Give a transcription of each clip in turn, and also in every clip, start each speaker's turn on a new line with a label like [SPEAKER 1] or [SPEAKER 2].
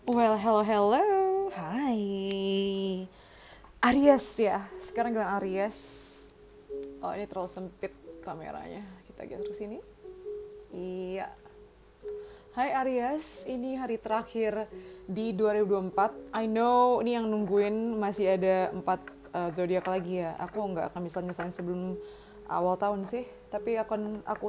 [SPEAKER 1] Well, hello, hello. Hai. Aries ya. Sekarang kita Aries. Oh, ini terlalu sempit kameranya. Kita geser ke sini. Iya. Hai Aries, ini hari terakhir di 2024. I know ini yang nungguin masih ada 4 zodiak lagi ya. Aku nggak akan bisa nyesain sebelum awal tahun sih. Tapi aku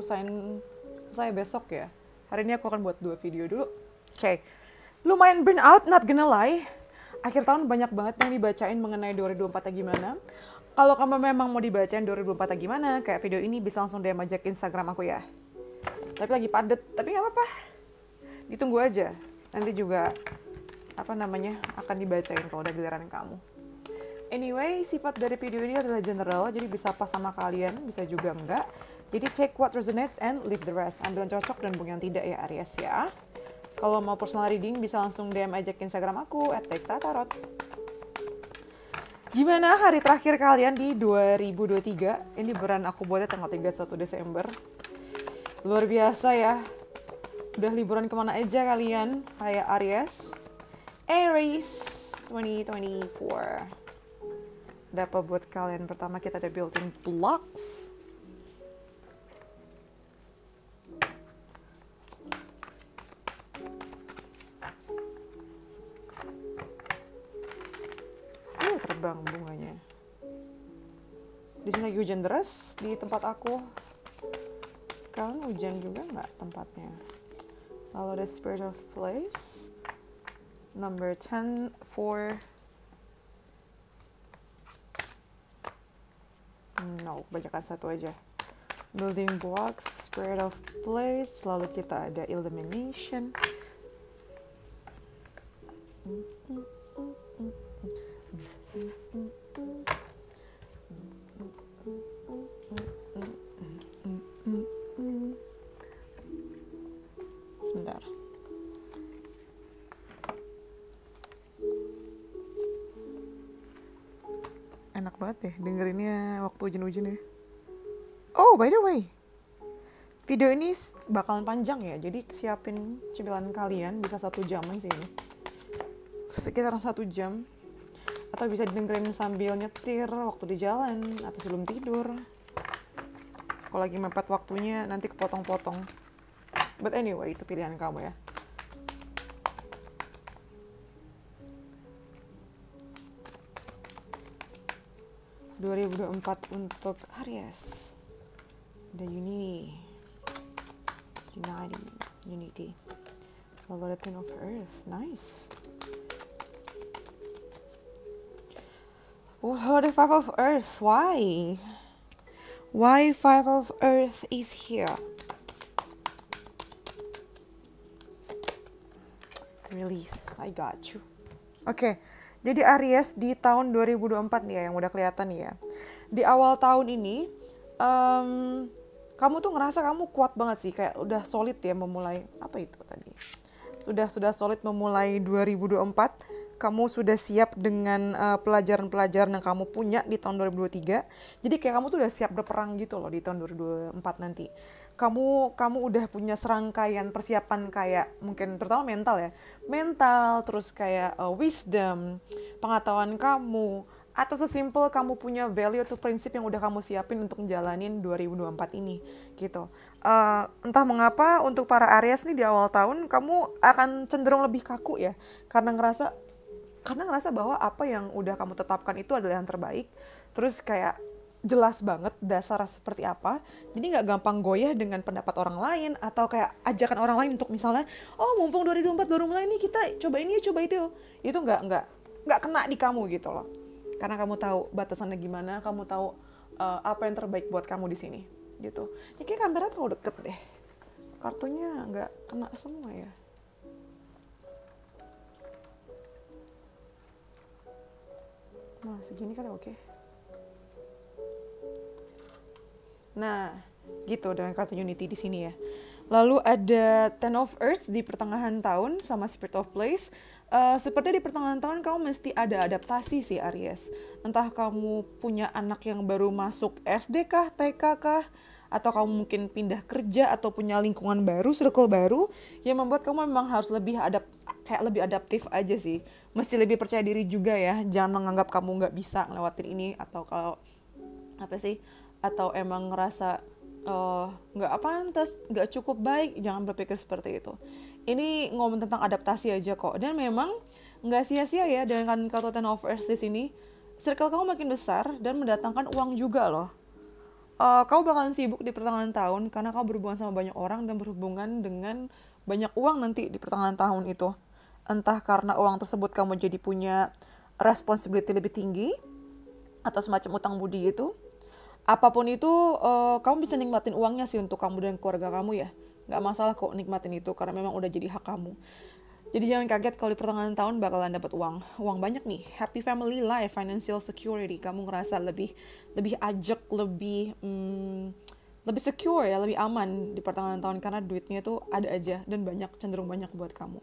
[SPEAKER 1] saya besok ya. Hari ini aku akan buat 2 video dulu. Oke. Lumayan burn out, not gonna lie. Akhir tahun banyak banget yang dibacain mengenai 2024 gimana. Kalau kamu memang mau dibacain 2024 gimana, kayak video ini bisa langsung DM aja ke Instagram aku ya. Tapi lagi padet, tapi nggak apa-apa. Ditunggu aja. Nanti juga akan dibacain kalau udah giliran kamu. Anyway, sifat dari video ini adalah general, jadi bisa pas sama kalian, bisa juga enggak. Jadi take what resonates and leave the rest. Ambil yang cocok dan buang yang tidak ya Aries ya. Kalau mau personal reading bisa langsung DM aja ke Instagram aku @textatarot. Gimana hari terakhir kalian di 2023? Ini beran aku buatnya tanggal 31 Desember. Luar biasa ya. Udah liburan kemana aja kalian? Kayak Aries. Aries 2024. Ada apa buat kalian? Pertama kita ada building blocks. Terbang bunganya. Di sini lagi hujan deras di tempat aku. Kalian hujan juga nggak tempatnya? Lalu ada Spirit of Place. Number 10, 4. No, bacakan satu aja. Building Blocks, Spirit of Place. Lalu kita ada Illumination. Sebentar. Enak banget deh dengerinnya waktu hujan-hujan ya. Oh, by the way, video ini bakalan panjang ya, jadi siapin cemilan kalian bisa 1 jaman sih ini. Sekitar 1 jam. Atau bisa dengerin sambil nyetir waktu di jalan atau sebelum tidur. Kalau lagi mepet waktunya nanti kepotong-potong. But anyway, itu pilihan kamu ya. ...2024 untuk Aries. The Unity. Lalu ada Ten of Earth. Nice. Oh, the Five of Earth. Why? Why Five of Earth is here? Release. I got you. Oke. Jadi Aries di tahun 2024 nih ya, yang udah kelihatan nih ya. Di awal tahun ini, kamu tuh ngerasa kamu kuat banget sih, kayak udah solid ya memulai, apa itu tadi? Sudah solid memulai 2024. Kamu sudah siap dengan pelajaran-pelajaran yang kamu punya di tahun 2023. Jadi kayak kamu tuh udah siap berperang gitu loh di tahun 2024 nanti. Kamu udah punya serangkaian persiapan kayak mungkin terutama mental ya. Mental, terus kayak wisdom, pengetahuan kamu, atau sesimpel kamu punya value atau prinsip yang udah kamu siapin untuk ngejalanin 2024 ini gitu. Entah mengapa untuk para Aries nih di awal tahun kamu akan cenderung lebih kaku ya. Karena ngerasa bahwa apa yang udah kamu tetapkan itu adalah yang terbaik. Terus kayak jelas banget dasar seperti apa. Jadi nggak gampang goyah dengan pendapat orang lain atau kayak ajakan orang lain untuk misalnya, oh mumpung 2024 baru mulai nih kita coba ini coba itu. Itu nggak kena di kamu gitu loh. Karena kamu tahu batasannya gimana, kamu tahu apa yang terbaik buat kamu di sini gitu. Ini kayak kamera terlalu deket deh. Kartunya nggak kena semua ya. Nah, segini kan oke. Nah, gitu dengan kartu Unity di sini ya. Lalu ada Ten of Earth di pertengahan tahun sama Spirit of Place. Seperti di pertengahan tahun kamu mesti ada adaptasi sih Aries. Entah kamu punya anak yang baru masuk SD kah, TK kah, atau kamu mungkin pindah kerja atau punya lingkungan baru, circle baru yang membuat kamu memang harus lebih adaptif aja sih. Mesti lebih percaya diri juga ya, jangan menganggap kamu nggak bisa ngelewatin ini, atau kalau atau emang ngerasa nggak pantas, nggak cukup baik. Jangan berpikir seperti itu. Ini ngomong tentang adaptasi aja kok, dan memang nggak sia-sia ya dengan kartu Ten of Earth di sini. Circle kamu makin besar dan mendatangkan uang juga loh. Kamu bakalan sibuk di pertengahan tahun karena kamu berhubungan sama banyak orang dan berhubungan dengan banyak uang nanti di pertengahan tahun itu. Entah karena uang tersebut kamu jadi punya responsibility lebih tinggi atau semacam utang budi gitu. Apapun itu, kamu bisa nikmatin uangnya sih untuk kamu dan keluarga kamu ya. Nggak masalah kok nikmatin itu karena memang udah jadi hak kamu. Jadi jangan kaget kalau di pertengahan tahun bakalan dapat uang banyak nih. Happy family life, financial security. Kamu ngerasa lebih ajak, lebih secure ya, lebih aman di pertengahan tahun karena duitnya tuh ada aja dan cenderung banyak buat kamu.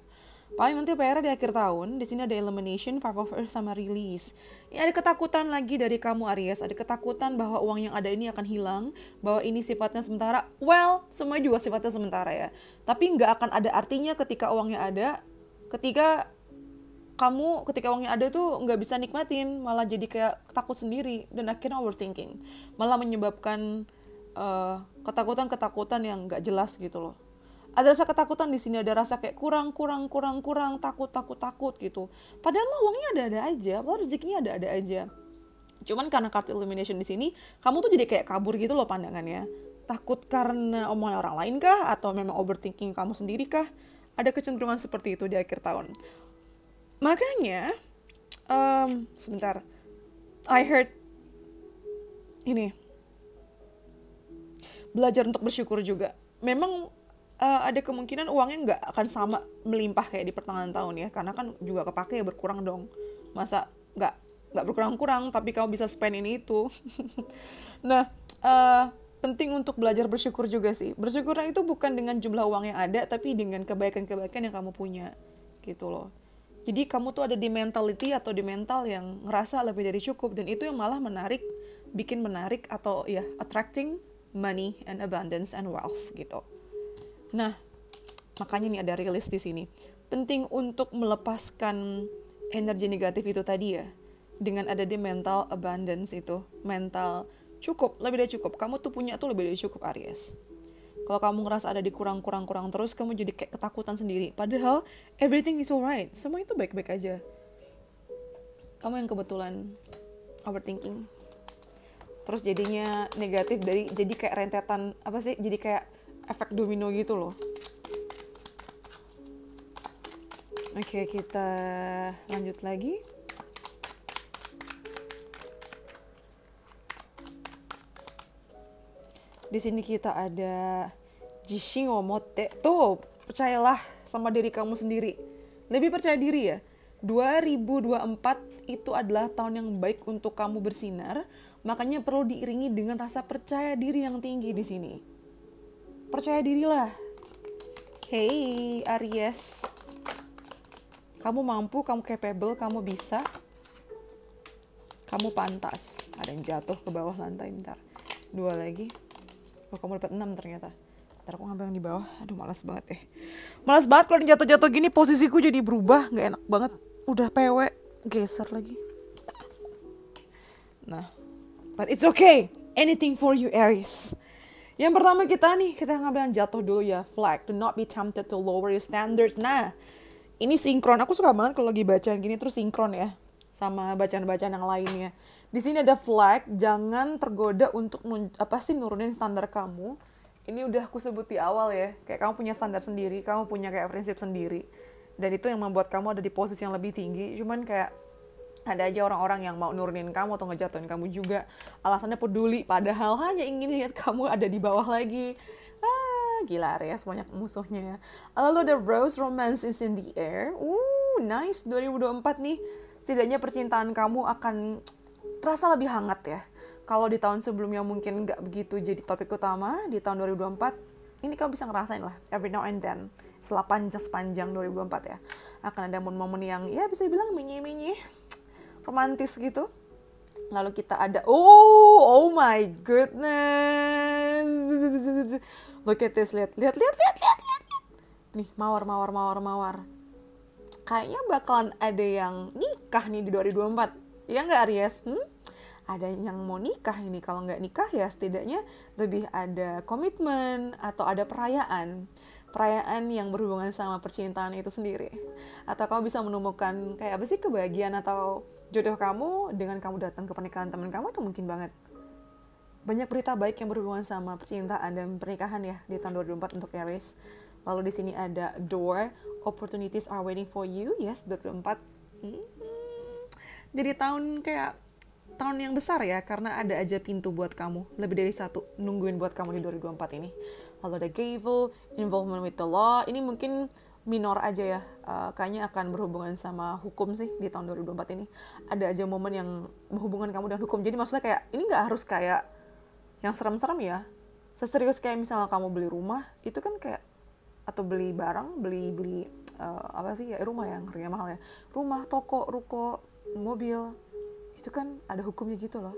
[SPEAKER 1] Paling nanti PR di akhir tahun, di sini ada elimination, five of earth sama release. Ini ada ketakutan lagi dari kamu Aries, ada ketakutan bahwa uang yang ada ini akan hilang, bahwa ini sifatnya sementara. Well, semua juga sifatnya sementara ya. Tapi nggak akan ada artinya ketika uangnya ada, ketika uangnya ada tuh nggak bisa nikmatin, malah jadi kayak takut sendiri dan akhirnya overthinking, malah menyebabkan ketakutan yang nggak jelas gitu loh. Ada rasa ketakutan di sini, ada rasa kayak kurang, takut gitu. Padahal mah uangnya ada-ada aja, padahal rezekinya ada-ada aja. Cuman karena kartu elimination di sini, kamu tuh jadi kayak kabur gitu loh pandangannya. Takut karena omongan orang lain kah, atau memang overthinking kamu sendiri kah? Ada kecenderungan seperti itu di akhir tahun. Makanya, sebentar, I heard ini, belajar untuk bersyukur juga. Memang ada kemungkinan uangnya nggak akan sama melimpah kayak di pertengahan tahun ya, karena kan juga kepake ya, berkurang dong. Masa nggak berkurang-kurang, tapi kamu bisa spend ini itu. Nah, penting untuk belajar bersyukur juga sih. Bersyukurnya itu bukan dengan jumlah uang yang ada, tapi dengan kebaikan-kebaikan yang kamu punya, gitu loh. Jadi kamu tuh ada di mentality atau di mental yang ngerasa lebih dari cukup, dan itu yang malah bikin menarik atau ya attracting money and abundance and wealth gitu. Nah, makanya nih ada rilis di sini. Penting untuk melepaskan energi negatif itu tadi ya, dengan ada di mental abundance itu, mental cukup, lebih dari cukup. Kamu tuh punya tuh lebih dari cukup Aries. Kalau kamu ngerasa ada di kurang terus, kamu jadi kayak ketakutan sendiri. Padahal everything is alright, semua itu baik-baik aja. Kamu yang kebetulan overthinking, terus jadinya negatif jadi kayak rentetan jadi kayak efek domino gitu loh. Oke, kita lanjut lagi. Di sini kita ada Jishin o motte. Tuh, percayalah sama diri kamu sendiri. Lebih percaya diri ya. 2024 itu adalah tahun yang baik untuk kamu bersinar, makanya perlu diiringi dengan rasa percaya diri yang tinggi di sini. Percaya dirilah. Hey Aries, kamu mampu, kamu capable, kamu bisa, kamu pantas. Ada yang jatuh ke bawah lantai, bentar. 2 lagi. Oh, kamu dapat 6 ternyata. Sebentar, aku ngambil yang di bawah. Aduh, malas banget deh. Malas banget kalau jatuh-jatuh gini, posisiku jadi berubah, nggak enak banget. Udah PW, geser lagi. Nah, but it's okay. Anything for you Aries. Yang pertama kita ngambil yang jatuh dulu ya, flag. Do not be tempted to lower your standards. Nah, ini sinkron. Aku suka banget kalau lagi bacaan gini terus sinkron ya sama bacaan-bacaan yang lainnya. Di sini ada flag, jangan tergoda untuk nurunin standar kamu. Ini udah aku sebut di awal ya, kayak kamu punya standar sendiri, kamu punya kayak prinsip sendiri. Dan itu yang membuat kamu ada di posisi yang lebih tinggi. Cuman kayak ada aja orang-orang yang mau nurunin kamu atau ngejatuhin kamu juga. Alasannya peduli, padahal hanya ingin lihat kamu ada di bawah lagi. Gila Aries, banyak musuhnya ya. Lalu ada Rose, Romance is in the air. Nice, 2024 nih. Setidaknya percintaan kamu akan terasa lebih hangat ya. Kalau di tahun sebelumnya mungkin nggak begitu jadi topik utama, di tahun 2024, ini kamu bisa ngerasain lah, every now and then. Sepanjang 2024 ya. Akan ada momen-momen yang ya bisa dibilang menye-menye, romantis gitu. Lalu kita ada oh my goodness, Look at this, lihat. Nih, mawar. Kayaknya bakalan ada yang nikah nih di 2024. Ya nggak, Aries? Ada yang mau nikah ini. Kalau nggak nikah ya setidaknya lebih ada komitmen atau ada perayaan yang berhubungan sama percintaan itu sendiri. Atau kamu bisa menemukan kayak apa sih kebahagiaan atau jodoh kamu dengan kamu datang ke pernikahan teman kamu, itu mungkin banget. Banyak berita baik yang berhubungan sama percintaan dan pernikahan ya di tahun 2024 untuk Aries. Lalu di sini ada door, opportunities are waiting for you. Yes, 2024. Jadi tahun yang besar ya, karena ada aja pintu buat kamu. Lebih dari satu nungguin buat kamu di 2024 ini. Lalu ada gavel, involvement with the law. Ini mungkin minor aja ya. Kayaknya akan berhubungan sama hukum sih di tahun 2024 ini. Ada aja momen yang menghubungkan kamu dengan hukum. Jadi maksudnya kayak, ini gak harus kayak yang serem-serem ya. Seserius kayak misalnya kamu beli rumah, itu kan kayak, atau beli barang, beli apa sih ya, rumah yang harganya mahal ya. Rumah, toko, ruko, mobil. Itu kan ada hukumnya gitu loh.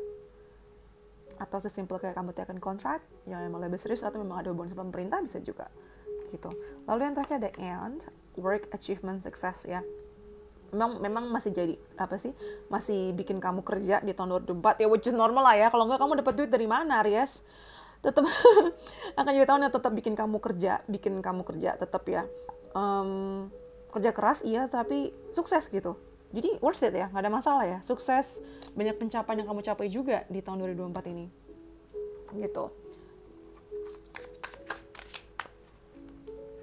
[SPEAKER 1] Atau sesimpel kayak kamu tekan kontrak yang emang lebih serius atau memang ada hubungan sama pemerintah, bisa juga gitu. Lalu yang terakhir ada and, work achievement success ya. Memang masih jadi apa sih, masih bikin kamu kerja di tahun 2024 ya, which is normal lah ya. Kalau nggak kamu dapat duit dari mana, Aries? Tetap akan jadi tahun yang tetap bikin kamu kerja tetap ya. Kerja keras iya, tapi sukses gitu. Jadi worth it ya, nggak ada masalah ya. Sukses, banyak pencapaian yang kamu capai juga di tahun 2024 ini. Gitu.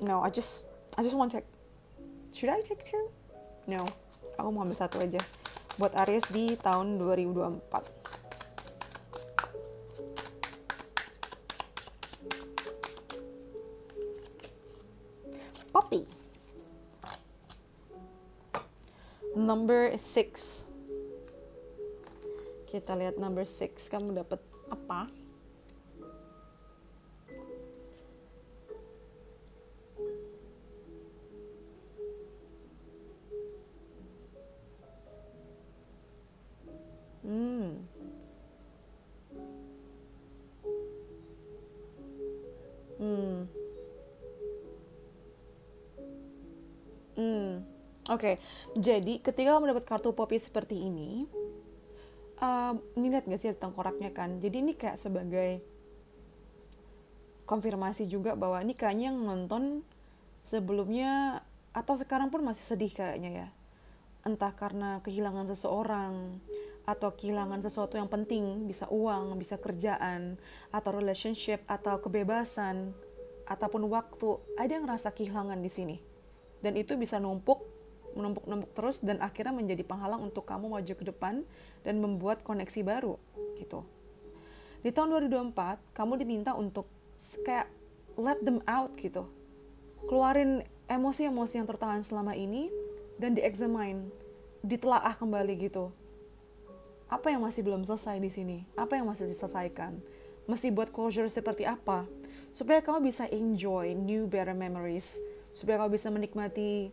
[SPEAKER 1] No, I just want to take. Should I take two? No, aku mau ambil satu aja. Buat Aries di tahun 2024. Poppy. Number 6. Kita lihat number 6. Kamu dapat apa? Oke, jadi ketika kamu dapat kartu Poppy seperti ini lihat gak sih tengkoraknya kan? Jadi ini kayak sebagai konfirmasi juga bahwa ini kayaknya yang nonton sebelumnya atau sekarang pun masih sedih kayaknya ya. Entah karena kehilangan seseorang atau kehilangan sesuatu yang penting, bisa uang, bisa kerjaan, atau relationship, atau kebebasan, ataupun waktu. Ada yang ngerasa kehilangan di sini. Dan itu bisa menumpuk terus dan akhirnya menjadi penghalang untuk kamu maju ke depan dan membuat koneksi baru gitu. Di tahun 2024 kamu diminta untuk kayak let them out gitu. Keluarin emosi-emosi yang tertahan selama ini dan di-examine, ditelaah kembali gitu. Apa yang masih belum selesai di sini? Apa yang masih diselesaikan? Mesti buat closure seperti apa? Supaya kamu bisa enjoy new better memories, supaya kamu bisa menikmati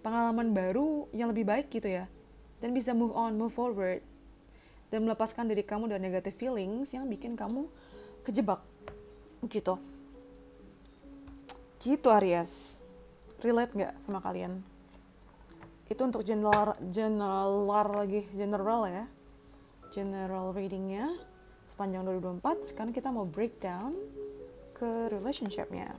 [SPEAKER 1] pengalaman baru yang lebih baik gitu ya. Dan bisa move on, move forward. Dan melepaskan diri kamu dari negative feelings yang bikin kamu kejebak. Gitu. Gitu Aries. Relate gak sama kalian? Itu untuk general ya. General readingnya sepanjang 2024. Sekarang kita mau breakdown ke relationship-nya.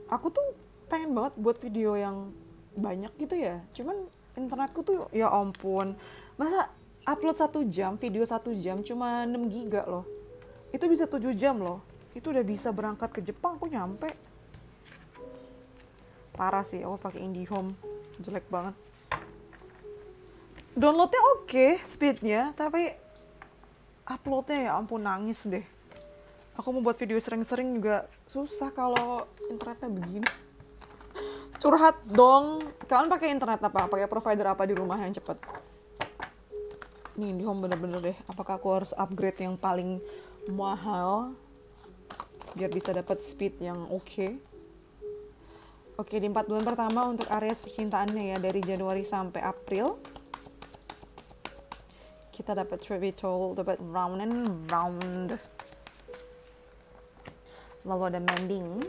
[SPEAKER 1] Aku tuh pengen banget buat video yang banyak gitu ya. Cuman internetku tuh ya ampun. Masa upload 1 jam, video 1 jam cuma 6 giga loh. Itu bisa 7 jam loh. Itu udah bisa berangkat ke Jepang, aku nyampe. Parah sih, aku pakai IndiHome. Jelek banget. Downloadnya oke, speednya, tapi uploadnya ya ampun nangis deh. Aku mau buat video sering-sering juga susah kalau internetnya begini. Curhat dong. Kalian pakai internet apa? Pakai provider apa di rumah yang cepet? Nih, IndiHome bener-bener deh. Apakah aku harus upgrade yang paling mahal biar bisa dapat speed yang oke? Oke, di 4 bulan pertama untuk Aries percintaannya ya, dari Januari sampai April. Kita dapat Trevital, dapat round and round. Lalu ada mending.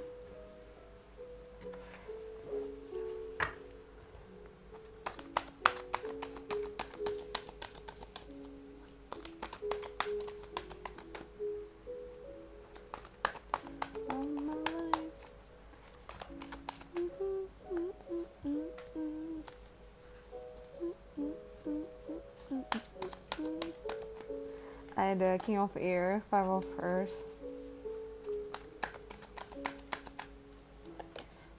[SPEAKER 1] Ada King of Air, Five of Earth.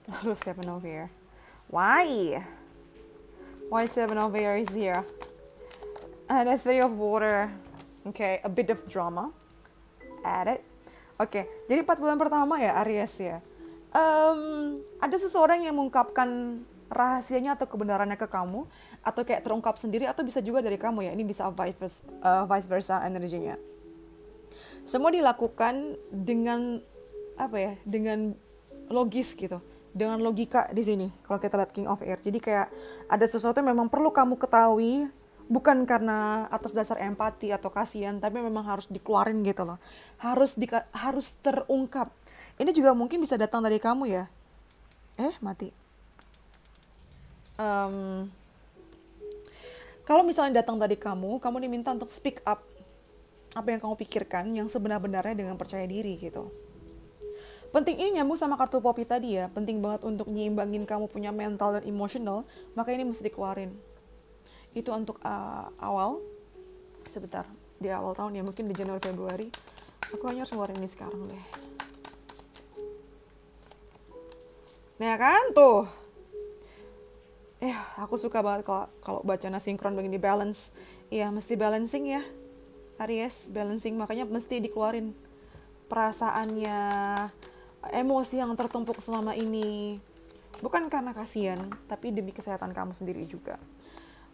[SPEAKER 1] Lalu Seven of Air. Why? Why Seven of Air is here? Ada Three of Water. Okay, a bit of drama. Add it. Oke, jadi 4 bulan pertama ya Aries ya. Ada seseorang yang mengungkapkan rahasianya atau kebenarannya ke kamu, atau kayak terungkap sendiri, atau bisa juga dari kamu ya. Ini bisa vice versa energinya. Semua dilakukan dengan apa ya? Dengan logis gitu, dengan logika di sini. Kalau kita lihat King of Air, jadi kayak ada sesuatu yang memang perlu kamu ketahui, bukan karena atas dasar empati atau kasihan, tapi memang harus dikeluarin gitu loh. Harus terungkap. Ini juga mungkin bisa datang dari kamu ya. Mati. Kalau misalnya datang dari kamu diminta untuk speak up apa yang kamu pikirkan yang sebenar-benarnya dengan percaya diri gitu. Penting ini nyambung sama kartu Poppy tadi ya, penting banget untuk nyimbangin kamu punya mental dan emotional, maka ini mesti dikeluarin. Itu untuk awal, sebentar, di awal tahun ya, mungkin di Januari Februari. Aku hanya harus ngeluarin ini sekarang deh. Nah kan tuh. Aku suka banget kalau baca sinkron begini, balance. Iya, mesti balancing ya. Aries, balancing, makanya mesti dikeluarin perasaannya, emosi yang tertumpuk selama ini. Bukan karena kasihan, tapi demi kesehatan kamu sendiri juga.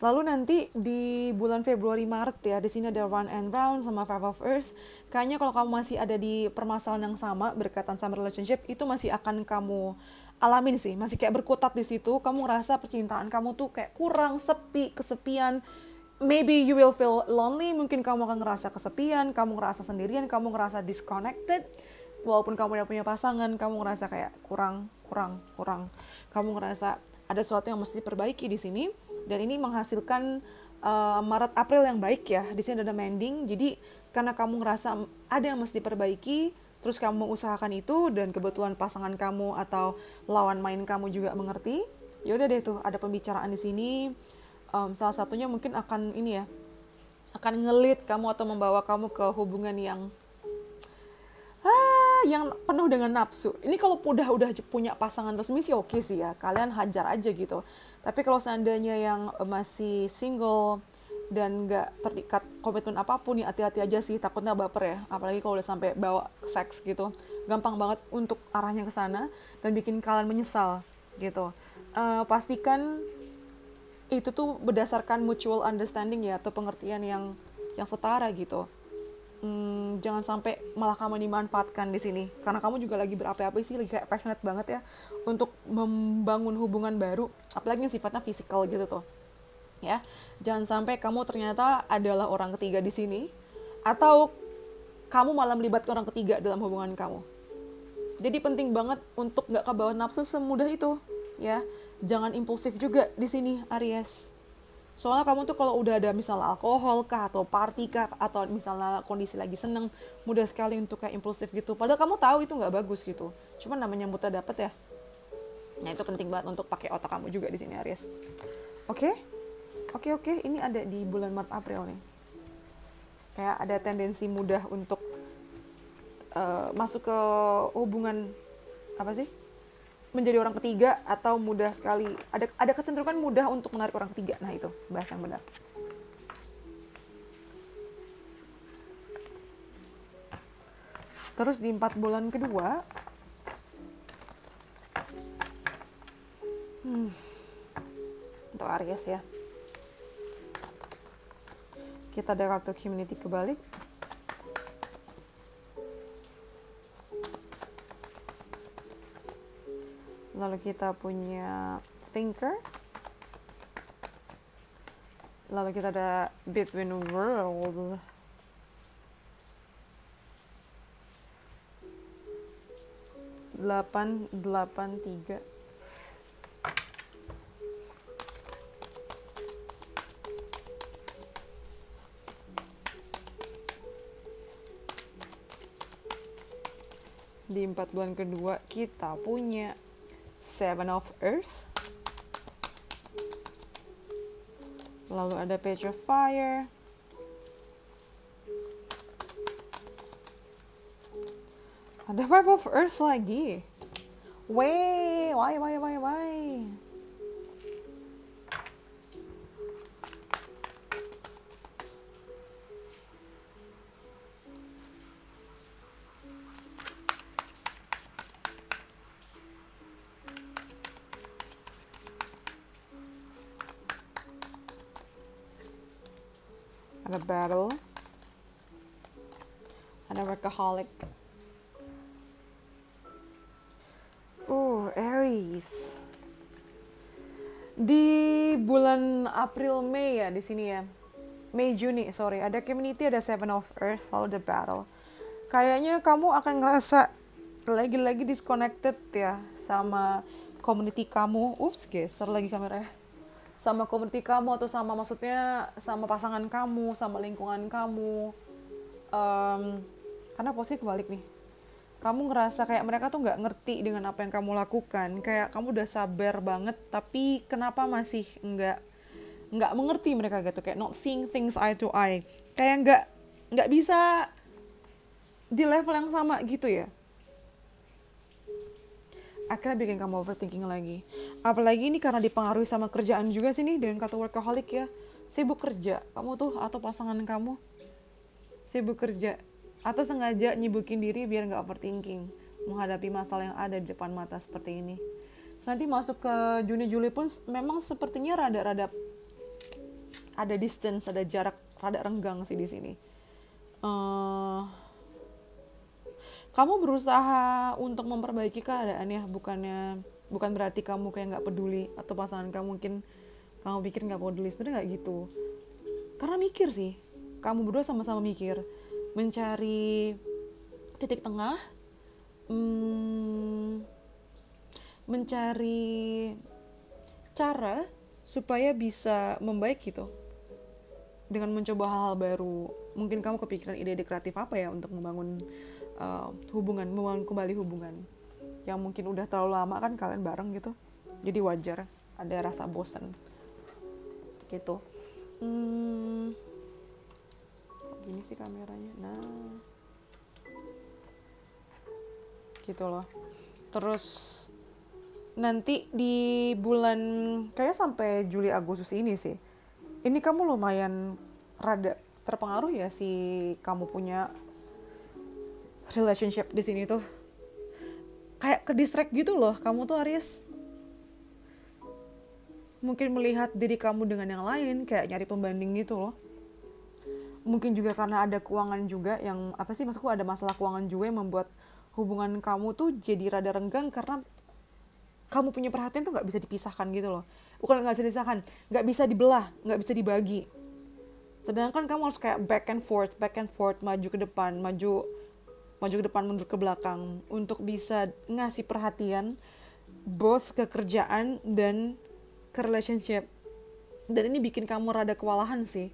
[SPEAKER 1] Lalu nanti di bulan Februari Maret ya, di sini ada Run and Round sama Five of Earth. Kayaknya kalau kamu masih ada di permasalahan yang sama berkaitan sama relationship, itu masih akan kamu alamin sih, masih kayak berkutat di situ. Kamu ngerasa percintaan kamu tuh kayak kurang, sepi, kesepian. Maybe you will feel lonely, mungkin kamu akan ngerasa kesepian, kamu ngerasa sendirian, kamu ngerasa disconnected. Walaupun kamu udah punya pasangan, kamu ngerasa kayak kurang. Kamu ngerasa ada sesuatu yang mesti diperbaiki di sini, dan ini menghasilkan Maret April yang baik ya. Di sini ada mending, jadi karena kamu ngerasa ada yang mesti diperbaiki, terus kamu mengusahakan itu, dan kebetulan pasangan kamu atau lawan main kamu juga mengerti, ya udah deh tuh ada pembicaraan di sini. Salah satunya mungkin akan ini ya, akan ngelit kamu atau membawa kamu ke hubungan yang penuh dengan nafsu. Ini kalau udah punya pasangan resmi sih oke sih ya, kalian hajar aja gitu. Tapi kalau seandainya yang masih single dan nggak terikat komitmen apapun, ya hati-hati aja sih, takutnya baper ya. Apalagi kalau udah sampai bawa seks gitu, gampang banget untuk arahnya ke sana dan bikin kalian menyesal gitu. Pastikan itu tuh berdasarkan mutual understanding ya, atau pengertian yang setara gitu. Jangan sampai malah kamu dimanfaatkan di sini, karena kamu juga lagi berapi-api sih, lagi kayak passionate banget ya untuk membangun hubungan baru, apalagi yang sifatnya fisikal gitu tuh ya. Jangan sampai kamu ternyata adalah orang ketiga di sini, atau kamu malah melibatkan orang ketiga dalam hubungan kamu. Jadi penting banget untuk nggak kebawa nafsu semudah itu ya. Jangan impulsif juga di sini Aries. Soalnya kamu tuh kalau udah ada misalnya alkohol kah, atau party kah, atau misalnya kondisi lagi seneng, mudah sekali untuk kayak impulsif gitu. Padahal kamu tahu itu nggak bagus gitu. Cuman namanya muta dapet ya. Nah itu penting banget untuk pakai otak kamu juga di sini Aries. Oke. Ini ada di bulan Maret April nih. Kayak ada tendensi mudah untuk masuk ke hubungan menjadi orang ketiga, atau mudah sekali ada kecenderungan mudah untuk menarik orang ketiga. Nah itu bahasa yang benar. Terus di 4 bulan kedua, untuk Aries ya, kita ada kartu community kebalik. Lalu kita punya thinker. Lalu kita ada between world. Delapan, delapan, tiga. Di 4 bulan kedua kita punya Seven of Earth. Lalu ada Page of Fire. Ada Five of Earth lagi. Why? Ada battle. Ada workaholic. Aries. Di bulan April Mei ya di sini ya. Mei Juni, sorry. Ada community, ada Seven of Earth, lalu the battle. Kayaknya kamu akan ngerasa lagi-lagi disconnected ya sama community kamu. Geser lagi kameranya. Sama community kamu atau sama maksudnya sama pasangan kamu, sama lingkungan kamu. Karena posisi kebalik nih. Kamu ngerasa kayak mereka tuh nggak ngerti dengan apa yang kamu lakukan. Kayak kamu udah sabar banget, tapi kenapa masih nggak mengerti mereka gitu. Kayak not seeing things eye to eye. Kayak nggak bisa di level yang sama gitu ya. Akhirnya bikin kamu overthinking lagi. Apalagi ini karena dipengaruhi sama kerjaan juga sih nih dengan kata workaholic ya. Sibuk kerja, kamu tuh atau pasangan kamu sibuk kerja. Atau sengaja nyibukin diri biar gak overthinking menghadapi masalah yang ada di depan mata seperti ini. Nanti masuk ke Juni-Juli pun memang sepertinya rada-rada ada distance, ada jarak, rada renggang sih di sini. Kamu berusaha untuk memperbaiki keadaan ya, bukan berarti kamu kayak gak peduli atau pasangan kamu mungkin kamu pikir gak peduli, sebenarnya gak gitu. Karena mikir sih, kamu berdua sama-sama mikir. Mencari titik tengah, mencari cara supaya bisa membaik gitu. Dengan mencoba hal-hal baru, mungkin kamu kepikiran ide-ide kreatif apa ya untuk membangun membangun kembali hubungan. Yang mungkin udah terlalu lama kan kalian bareng gitu, jadi wajar ada rasa bosan gitu. Gini sih kameranya, nah gitu loh. Terus nanti di bulan kayak sampai Juli Agustus ini sih, ini kamu lumayan rada terpengaruh ya si kamu punya relationship di sini tuh, kayak ke distract gitu loh kamu tuh Aries. Mungkin melihat diri kamu dengan yang lain, kayak nyari pembanding gitu loh. Mungkin juga karena ada keuangan juga yang maksudku ada masalah keuangan juga yang membuat hubungan kamu tuh jadi rada renggang karena kamu punya perhatian tuh nggak bisa dipisahkan gitu loh. Bukan nggak bisa dipisahkan, nggak bisa dibelah, nggak bisa dibagi. Sedangkan kamu harus kayak back and forth, maju ke depan, maju ke depan, mundur ke belakang untuk bisa ngasih perhatian both ke kerjaan dan ke relationship. Dan ini bikin kamu rada kewalahan sih.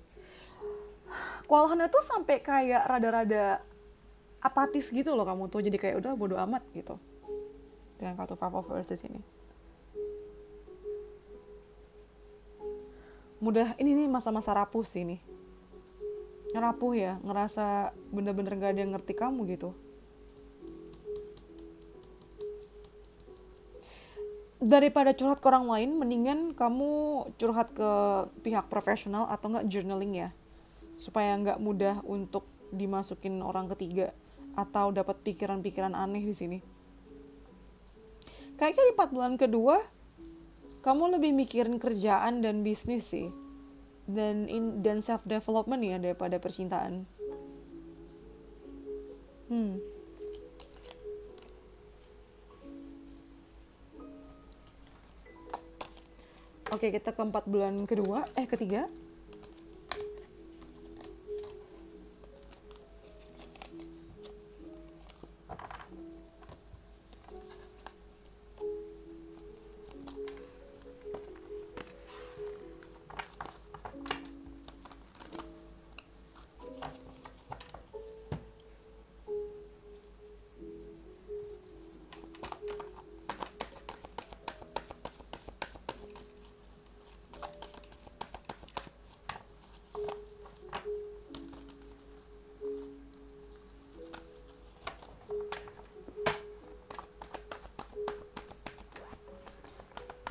[SPEAKER 1] Kewalahannya tuh sampai kayak rada-rada apatis gitu loh kamu tuh, jadi kayak udah bodo amat gitu dengan kartu Five of Earth di sini. Ini nih masa-masa rapuh sih nih, rapuh ya, ngerasa bener-bener gak ada yang ngerti kamu gitu. Daripada curhat ke orang lain, mendingan kamu curhat ke pihak profesional atau enggak journaling ya, supaya nggak mudah untuk dimasukin orang ketiga atau dapat pikiran-pikiran aneh di sini. Kayaknya di 4 bulan kedua kamu lebih mikirin kerjaan dan bisnis sih, dan self development ya daripada percintaan. Oke, kita ke 4 bulan kedua, ketiga.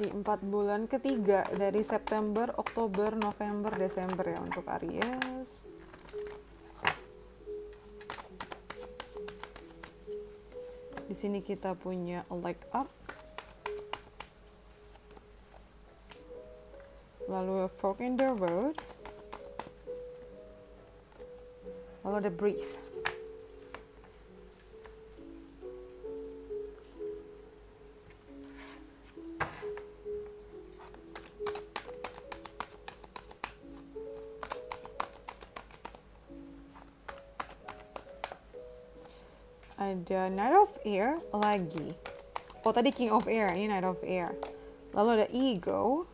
[SPEAKER 1] Di 4 bulan ketiga dari September, Oktober, November, Desember ya untuk Aries. Di sini kita punya a leg up. Lalu a fork in the road. Lalu ada breathe. Ada Knight of Air lagi. Oh, tadi King of Air, ini Knight of Air. Lalu ada Ego.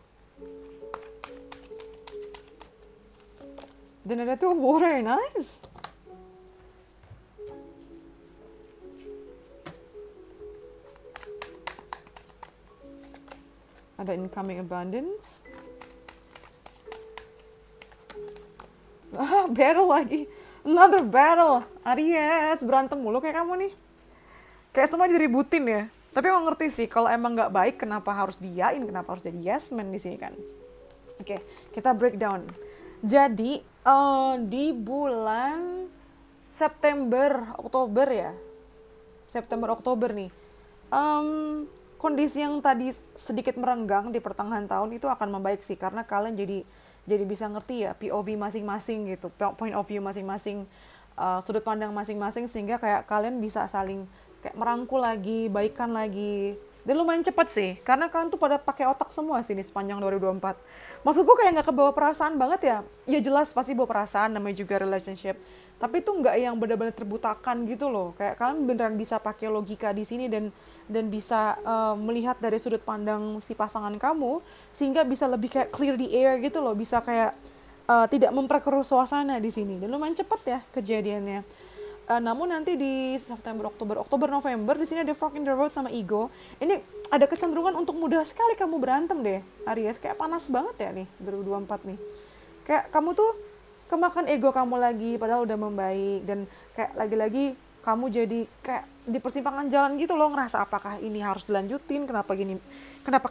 [SPEAKER 1] Dan ada Two of Water, nice. Ada Incoming Abundance. Battle lagi. Another battle. Aries, berantem mulu kayak kamu nih. Kayak semua diributin ya. Tapi aku ngerti sih, kalau emang nggak baik, kenapa harus diyain, kenapa harus jadi yes man di sini kan. Oke, kita breakdown. Jadi, di bulan September, Oktober ya. September, Oktober nih. Kondisi yang tadi sedikit merenggang di pertengahan tahun itu akan membaik sih. Karena kalian jadi bisa ngerti ya POV masing-masing gitu, point of view masing-masing, sudut pandang masing-masing, sehingga kayak kalian bisa saling kayak merangkul lagi, baikan lagi. Dan lumayan cepet sih, karena kalian tuh pada pakai otak semua sih nih sepanjang 2024. Maksudku kayak nggak kebawa perasaan banget ya. Ya jelas pasti bawa perasaan, namanya juga relationship. Tapi itu nggak yang benar-benar terbutakan gitu loh. Kayak kalian beneran bisa pakai logika di sini dan bisa melihat dari sudut pandang si pasangan kamu, sehingga bisa lebih kayak clear the air gitu loh, bisa kayak tidak memperkeruh suasana di sini. Dan lumayan cepet ya kejadiannya. Namun nanti di September, Oktober, November di sini ada Fork in the Road sama Ego. Ini ada kecenderungan untuk mudah sekali kamu berantem deh, Aries. Kayak panas banget ya nih 2024 nih. Kayak kamu tuh kemakan ego kamu lagi, padahal udah membaik. Dan kayak lagi-lagi kamu jadi kayak di persimpangan jalan gitu loh, ngerasa apakah ini harus dilanjutin, kenapa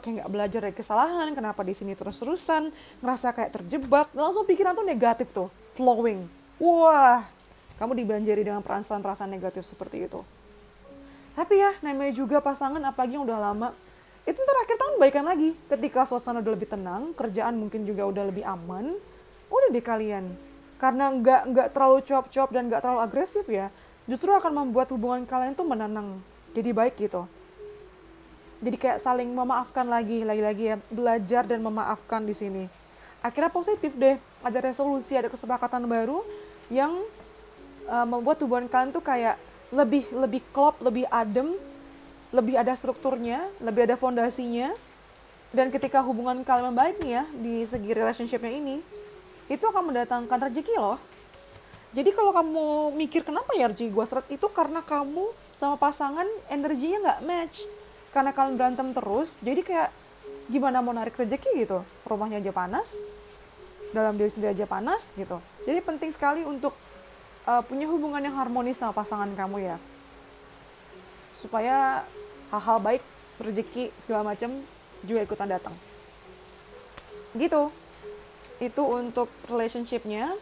[SPEAKER 1] kayak nggak belajar dari kesalahan, kenapa di sini terus-terusan, ngerasa kayak terjebak, langsung pikiran tuh negatif tuh, flowing. Wah, kamu dibanjiri dengan perasaan-perasaan negatif seperti itu. Tapi ya, namanya juga pasangan, apalagi yang udah lama, itu ntar akhir tahun baikan lagi. Ketika suasana udah lebih tenang, kerjaan mungkin juga udah lebih aman, udah deh kalian. Karena nggak terlalu cuap-cuap dan nggak terlalu agresif ya, justru akan membuat hubungan kalian tuh menenang, jadi baik gitu. Jadi kayak saling memaafkan lagi ya, belajar dan memaafkan di sini. Akhirnya positif deh, ada resolusi, ada kesepakatan baru yang membuat hubungan kalian tuh kayak lebih klop, lebih adem, lebih ada strukturnya, lebih ada fondasinya. Dan ketika hubungan kalian membaik nih ya, di segi relationship-nya ini, itu akan mendatangkan rezeki loh. Jadi kalau kamu mikir kenapa ya rezeki gue seret, itu karena kamu sama pasangan energinya nggak match. Karena kalian berantem terus, jadi kayak gimana mau narik rezeki gitu. Rumahnya aja panas, dalam diri sendiri aja panas gitu. Jadi penting sekali untuk punya hubungan yang harmonis sama pasangan kamu ya. Supaya hal-hal baik, rezeki, segala macam juga ikutan datang. Gitu. Itu untuk relationship-nya.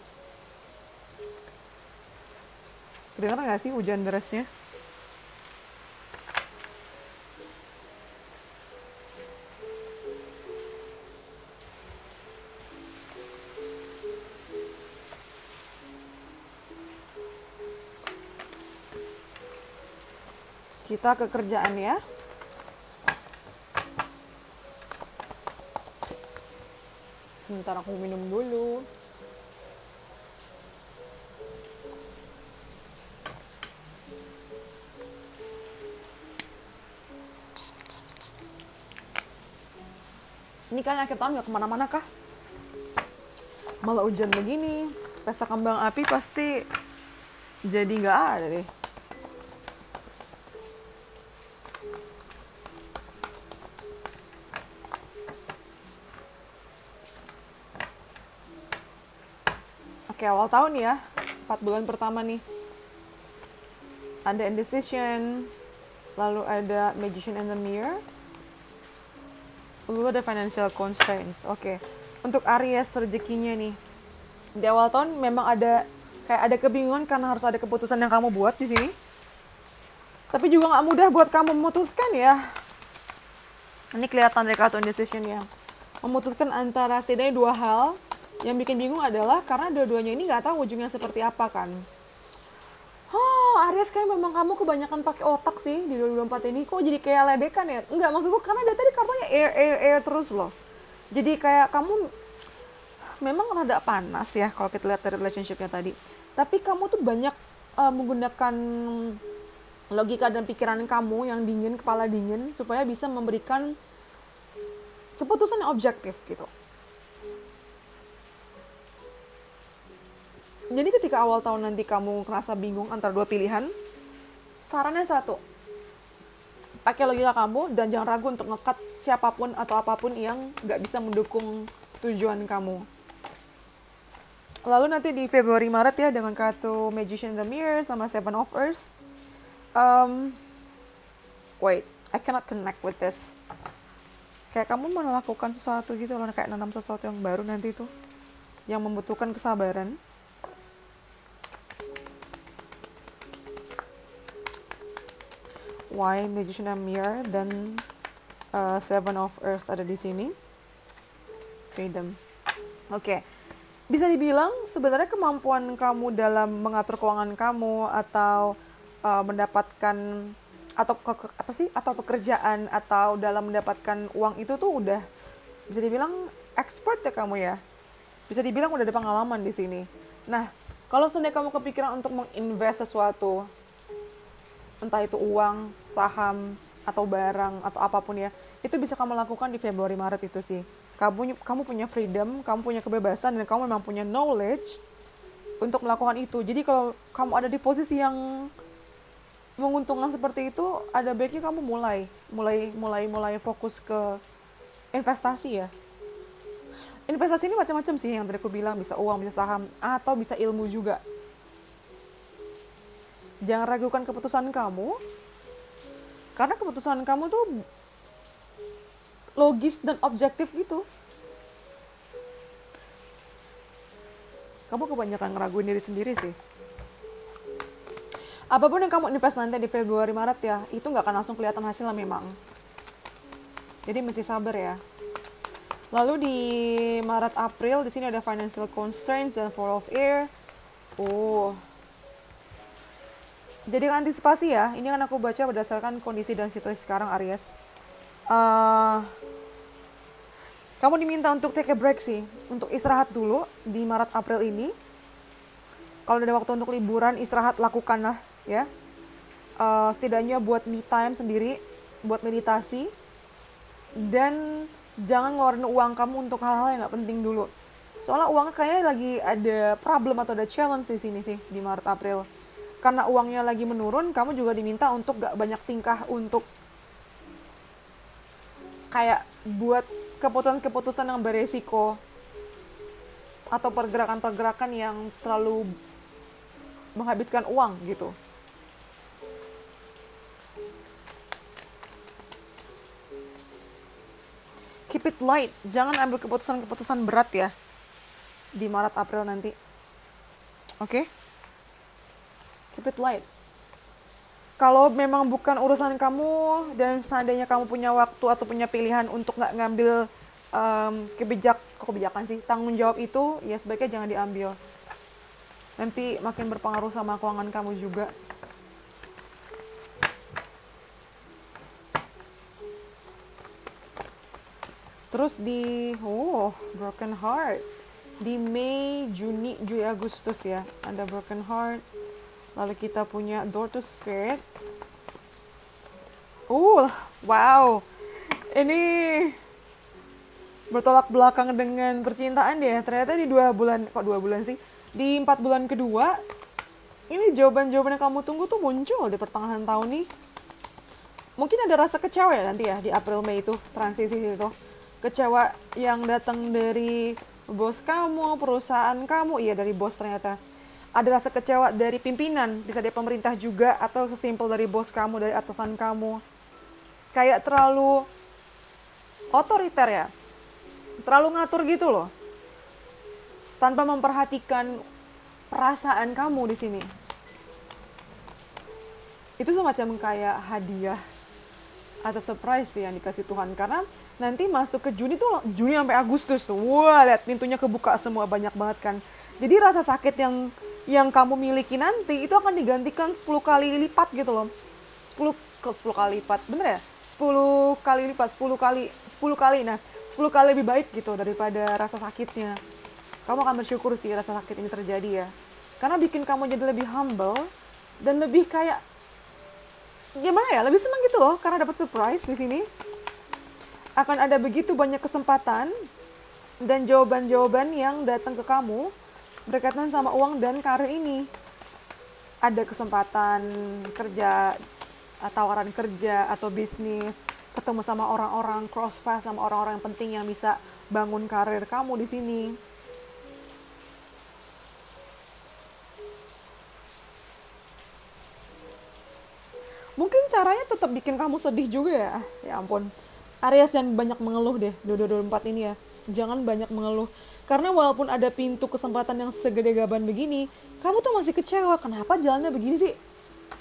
[SPEAKER 1] Kedengeran gak sih hujan derasnya? Kita ke kerjaan ya. Sebentar aku minum dulu. Ini kan akhir tahun nggak kemana-mana kah? Malah hujan begini. Pesta kembang api pasti jadi nggak ada deh. Oke, awal tahun ya, 4 bulan pertama nih. Ada indecision, lalu ada magician in the mirror, lalu ada financial constraints. Oke, untuk Aries rezekinya nih, di awal tahun memang ada kayak ada kebingungan karena harus ada keputusan yang kamu buat di sini. Tapi juga nggak mudah buat kamu memutuskan ya. Ini kelihatan dari kartu indecision ya. Memutuskan antara setidaknya dua hal. Yang bikin bingung adalah karena dua-duanya ini nggak tahu ujungnya seperti apa kan. Aries kayak memang kamu kebanyakan pakai otak sih di 2024 ini. Kok jadi kayak ledekan ya? Enggak, maksudku karena dari tadi kartunya air terus loh. Jadi kayak kamu memang rada panas ya kalau kita lihat dari relationship-nya tadi. Tapi kamu tuh banyak menggunakan logika dan pikiran kamu yang dingin, kepala dingin, supaya bisa memberikan keputusan yang objektif gitu. Jadi ketika awal tahun nanti kamu ngerasa bingung antara dua pilihan, sarannya satu, pakai logika kamu dan jangan ragu untuk nge-cut siapapun atau apapun yang nggak bisa mendukung tujuan kamu. Lalu nanti di Februari Maret ya dengan kartu Magician in the Mirror sama Seven of Earths. Wait, I cannot connect with this. Kayak kamu mau melakukan sesuatu gitu loh, kayak nanam sesuatu yang baru nanti itu, yang membutuhkan kesabaran. Why Magician and Mirror dan Seven of Earths ada di sini. Freedom. Oke. Bisa dibilang sebenarnya kemampuan kamu dalam mengatur keuangan kamu atau mendapatkan atau pekerjaan atau dalam mendapatkan uang itu tuh udah bisa dibilang expert ya kamu ya. Bisa dibilang udah ada pengalaman di sini. Nah, kalau seandainya kamu kepikiran untuk menginvest sesuatu, entah itu uang, saham, atau barang, atau apapun ya, itu bisa kamu lakukan di Februari Maret itu sih. Kamu punya freedom, kamu punya kebebasan, dan kamu memang punya knowledge untuk melakukan itu. Jadi kalau kamu ada di posisi yang menguntungkan seperti itu, ada baiknya kamu mulai fokus ke investasi ya. Investasi ini macam-macam sih yang tadi aku bilang, bisa uang, bisa saham, atau bisa ilmu juga. Jangan ragukan keputusan kamu, karena keputusan kamu tuh logis dan objektif gitu. Kamu kebanyakan ngeraguin diri sendiri sih. Apapun yang kamu invest nanti di Februari Maret ya, itu nggak akan langsung kelihatan hasilnya memang. Jadi mesti sabar ya. Lalu di Maret April di sini ada financial constraints dan Four of Air. Jadi antisipasi ya, ini kan aku baca berdasarkan kondisi dan situasi sekarang Aries. Kamu diminta untuk take a break sih, untuk istirahat dulu di Maret April ini. Kalau ada waktu untuk liburan, istirahat lakukanlah ya. Setidaknya buat me time sendiri, buat meditasi. Dan jangan ngeluarin uang kamu untuk hal-hal yang nggak penting dulu. Soalnya uangnya kayaknya lagi ada problem atau ada challenge di sini sih di Maret April. Karena uangnya lagi menurun, kamu juga diminta untuk gak banyak tingkah untuk kayak buat keputusan-keputusan yang beresiko atau pergerakan-pergerakan yang terlalu menghabiskan uang gitu. Keep it light, jangan ambil keputusan-keputusan berat ya di Maret April nanti. Oke? Keep it light. Kalau memang bukan urusan kamu dan seandainya kamu punya waktu atau punya pilihan untuk nggak ngambil kebijakan sih, tanggung jawab itu ya sebaiknya jangan diambil. Nanti makin berpengaruh sama keuangan kamu juga. Terus di Broken Heart di Mei, Juni, Juli, Agustus ya, ada Broken Heart. Lalu kita punya Door to Spirit. Wow, ini bertolak belakang dengan percintaan deh. Ternyata di 2 bulan sih, di 4 bulan kedua ini jawaban-jawaban yang kamu tunggu tuh muncul di pertengahan tahun nih. Mungkin ada rasa kecewa ya nanti ya di April Mei itu, transisi itu. Kecewa yang datang dari bos kamu, perusahaan kamu, iya dari bos ternyata. Ada rasa kecewa dari pimpinan, bisa dari pemerintah juga, atau sesimpel dari bos kamu, dari atasan kamu. Kayak terlalu otoriter ya, terlalu ngatur gitu loh, tanpa memperhatikan perasaan kamu di sini. Itu semacam kayak hadiah atau surprise sih yang dikasih Tuhan, karena nanti masuk ke Juni tuh, Juni sampai Agustus tuh, wah lihat pintunya kebuka semua, banyak banget kan. Jadi rasa sakit yang kamu miliki nanti itu akan digantikan 10 kali lipat gitu loh. 10 kali lipat, bener ya? 10 kali lipat, 10 kali, nah 10 kali lebih baik gitu daripada rasa sakitnya. Kamu akan bersyukur sih rasa sakit ini terjadi ya, karena bikin kamu jadi lebih humble dan lebih kayak gimana ya, lebih senang gitu loh, karena dapat surprise di sini. Akan ada begitu banyak kesempatan dan jawaban-jawaban yang datang ke kamu berkaitan sama uang dan karir ini. Ada kesempatan kerja, tawaran kerja atau bisnis, ketemu sama orang-orang, cross path sama orang-orang yang penting yang bisa bangun karir kamu di sini. Mungkin caranya tetap bikin kamu sedih juga ya. Ya ampun. Aries jangan banyak mengeluh deh 2024 ini ya. Jangan banyak mengeluh. Karena walaupun ada pintu kesempatan yang segede gaban begini, kamu tuh masih kecewa. Kenapa jalannya begini sih?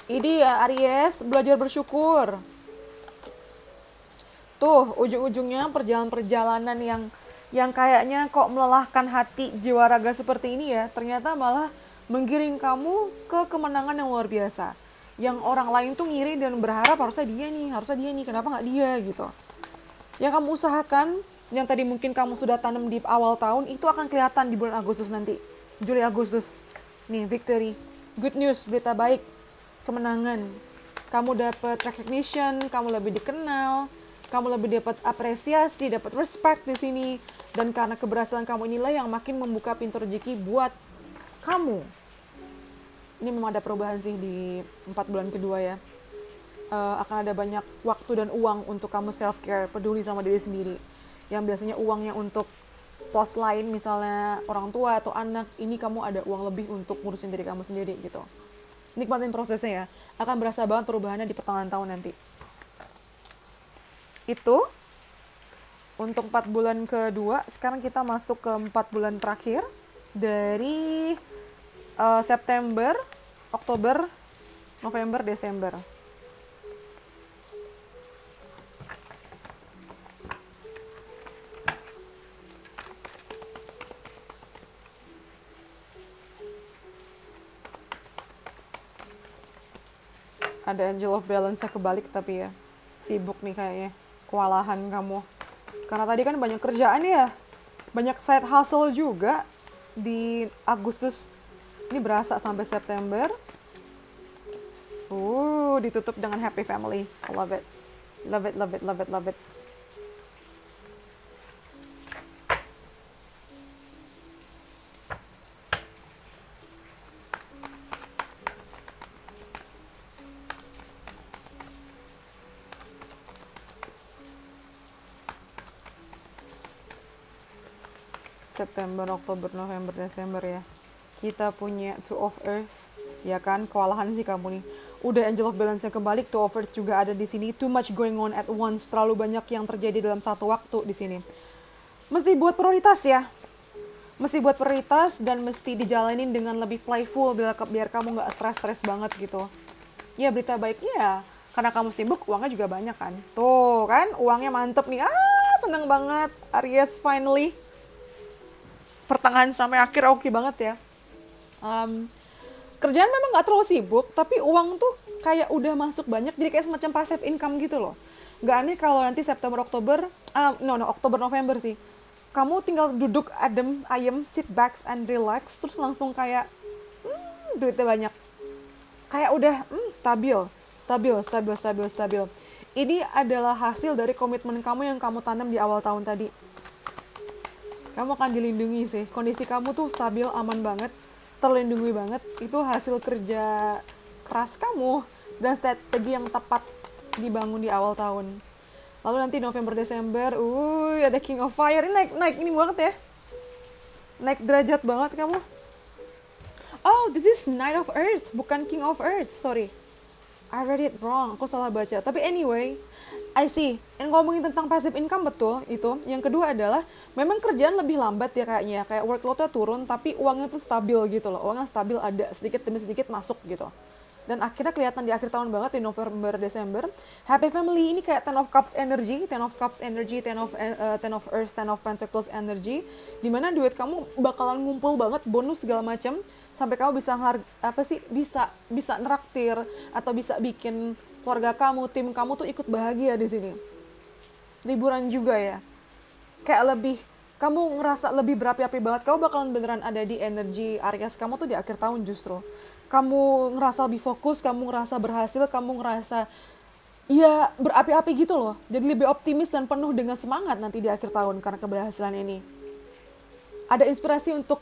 [SPEAKER 1] Ini ya Aries, belajar bersyukur. Tuh, ujung-ujungnya perjalanan yang kayaknya kok melelahkan hati jiwa raga seperti ini ya, ternyata malah menggiring kamu ke kemenangan yang luar biasa. Yang orang lain tuh ngiri dan berharap harusnya dia nih, kenapa nggak dia gitu. Yang kamu usahakan, yang tadi mungkin kamu sudah tanam di awal tahun, itu akan kelihatan di bulan Agustus nanti. Juli Agustus. Nih, victory. Good news, berita baik. Kemenangan. Kamu dapat recognition, kamu lebih dikenal, kamu lebih dapat apresiasi, dapat respect di sini. Dan karena keberhasilan kamu inilah yang makin membuka pintu rezeki buat kamu. Ini memang ada perubahan sih di 4 bulan kedua ya. Akan ada banyak waktu dan uang untuk kamu self-care, peduli sama diri sendiri. Yang biasanya uangnya untuk pos lain, misalnya orang tua atau anak, ini kamu ada uang lebih untuk ngurusin diri kamu sendiri gitu. Nikmatin prosesnya ya, akan berasa banget perubahannya di pertengahan tahun nanti. Itu untuk 4 bulan kedua. Sekarang kita masuk ke 4 bulan terakhir dari September, Oktober, November, Desember. Ada Angel of Balance-nya kebalik tapi ya, sibuk nih kayaknya, kewalahan kamu. Karena tadi kan banyak kerjaan ya, banyak side hustle juga di Agustus. Ini berasa sampai September. Ditutup dengan happy family. I love it. Love it, love it, love it, love it. September, Oktober, November, Desember ya. Kita punya Two of Earth, ya kan? Kewalahan sih kamu nih. Udah Angel of Balance-nya kebalik, Two of Earth juga ada di sini. Too much going on at once, terlalu banyak yang terjadi dalam satu waktu di sini. Mesti buat prioritas ya. Mesti buat prioritas dan mesti dijalanin dengan lebih playful biar kamu nggak stres banget gitu. Ya berita baiknya, karena kamu sibuk, uangnya juga banyak kan. Tuh kan, uangnya mantep nih. Seneng banget, Aries finally. Pertengahan sampai akhir oke banget ya. Kerjaan memang nggak terlalu sibuk, tapi uang tuh kayak udah masuk banyak, jadi kayak semacam passive income gitu loh. Nggak aneh kalau nanti September, Oktober, Oktober, November sih. Kamu tinggal duduk adem, ayem, sit back and relax, terus langsung kayak, duitnya banyak. Kayak udah stabil. Ini adalah hasil dari komitmen kamu yang kamu tanam di awal tahun tadi. Kamu akan dilindungi sih. Kondisi kamu tuh stabil, aman banget, terlindungi banget. Itu hasil kerja keras kamu dan strategi yang tepat dibangun di awal tahun. Lalu nanti November, Desember, ada King of Fire. Ini naik ini banget ya. Naik derajat banget kamu. Oh, this is Knight of Earth, bukan King of Earth. Sorry, I read it wrong. Aku salah baca. Tapi anyway, I see. And ngomongin tentang passive income, betul itu. Yang kedua adalah, memang kerjaan lebih lambat ya kayaknya. Kayak workload-nya turun, tapi uangnya tuh stabil gitu loh. Uangnya stabil, ada sedikit demi sedikit masuk gitu. Dan akhirnya kelihatan di akhir tahun banget, di November, Desember. Happy Family ini kayak Ten of Cups energy, Ten of Earth, Ten of Pentacles energy. Dimana duit kamu bakalan ngumpul banget, bonus segala macam, sampai kamu bisa neraktir atau bisa bikin keluarga kamu, tim kamu tuh ikut bahagia di sini. Liburan juga ya. Kayak kamu ngerasa lebih berapi-api banget. Kamu bakalan beneran ada di energi Aries kamu tuh di akhir tahun justru. Kamu ngerasa lebih fokus, kamu ngerasa berhasil, kamu ngerasa ya berapi-api gitu loh. Jadi lebih optimis dan penuh dengan semangat nanti di akhir tahun karena keberhasilan ini. Ada inspirasi untuk